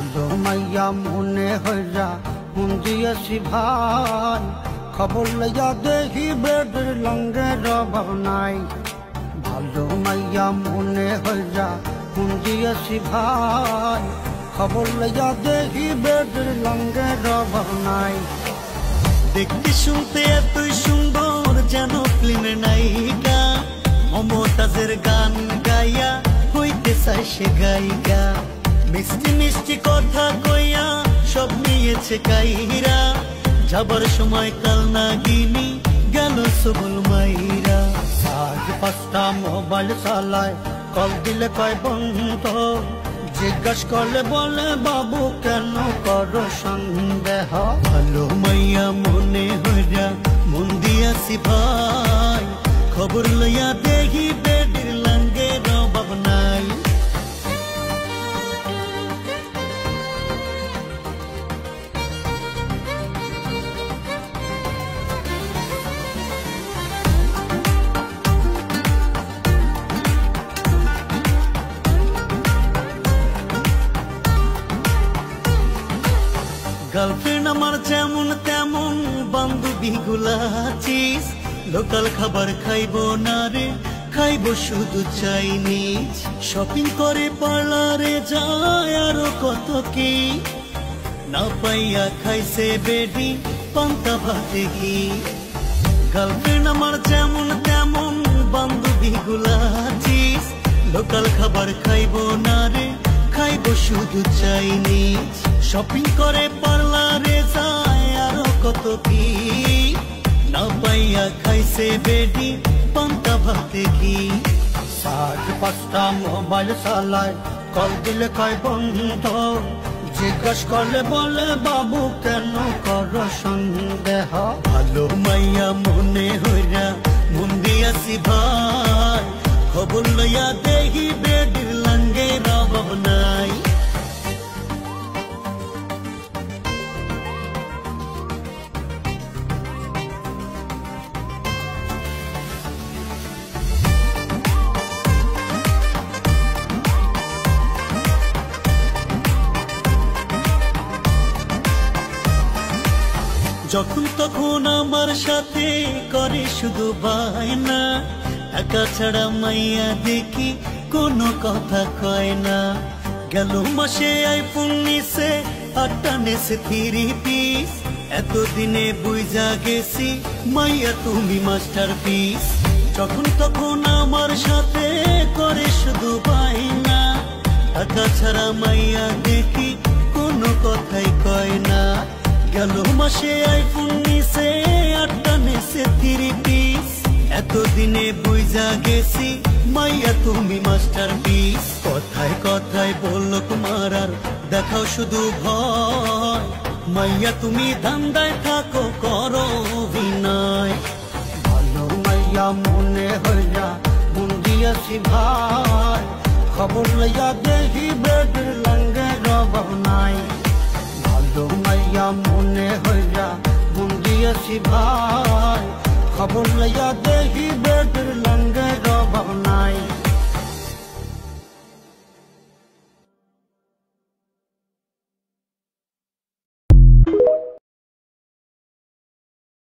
ভালো মাইয়া মনে হইয়া মন দিয়েছি ভাই, খবর লইয়া দেখি বেডের লঙ্গের অভাব নাই। ভালো মাইয়া মনে হইয়া মন দিয়েছি ভাই, খবর লইয়া দেখি বেডের লঙ্গের অভাব নাই। দেখতে শুনতে এতই সুন্দর যেন ফিল্মের নায়িকা, মমতাজের গান গাইয়া হইতে চায় সে গায়িকা। মিষ্টি মিষ্টি কথা কইয়া সব নিয়েছে কাইরা, যাবার সময় কাল নাগিনী গেল সবল মাইরা। আজ 5টা মোবাইল চালায়, কল দিলে কয় বন্ধ, জিজ্ঞাস করলে বলে বাবু কেন করো সন্দেহ। ভালো মাইয়া মনে হইয়া মন দিয়াছি ভাই, খবর লইয়া দেখি বেডের লঙ্গের অভাব নাই। গার্লফ্রেন্ড আমার যেমন তেমন, বান্ধবী গুলা চিজ, লোকাল খাবার খাইবো না রে, খাইবো শুধু চাইনিজ। শপিং করে পার্লারে যায় আরো কত কি, না পাইয়া খাইছে বেডি পান্তা ভাতে ঘি। গার্লফ্রেন্ড আমার যেমন তেমন, বান্ধবী গুলা চিজ, লোকাল খাবার খাইবো না রে, খাইবো শুধু চাইনিজ। শপিং করে পার্লারে যায় আরো কত কি, না পাইয়া খাইছে বেডি পান্তা ভাতে ঘি। আজ 5টা মোবাইল চালায়, কল দিলে কয় বন্ধ, জিজ্ঞাস করলে বলে বাবু কেন করো সন্দেহ। ভালো মাইয়া মনে হইয়া মন দিয়াছি ভাই, খবর লইয়া দেখি বেডের লঙ্গের অভাব নাই। যখন তখন আমার সাথে করে শুধু বায়না, টাকা ছাড়া মাইয়া দেখি কোনো কথা কয় না। গেল মাসে আইফোন নিছে, 8টা নেছে 3 পিস, এতদিনে বুঝা গেছি মাইয়া তুমি মাস্টার পিস। যখন তখন আমার সাথে করে শুধু বায়না, টাকা ছাড়া মাইয়া দেখি কোনো কথাই কয় না। গেল মাসে আইফোন নিছে, 8টা নেছে 3 পিস, এতদিনে বুঝা গেছি মাইয়া তুমি মাস্টার পিস। কথায় কথায় বললো তোমার আর দেখাও শুধু ভয়, মাইয়া তুমি ধান্দায় থাকো করো অভিনয়। ভালো মাইয়া মনে হইয়া মন দিয়েছি ভাই, খবর লইয়া দেখি বেডের লঙ্গের অভাব নাই। ভালো মাইয়া মনে হইয়া মন দিয়েছি ভাই, খবর লইয়া দেখি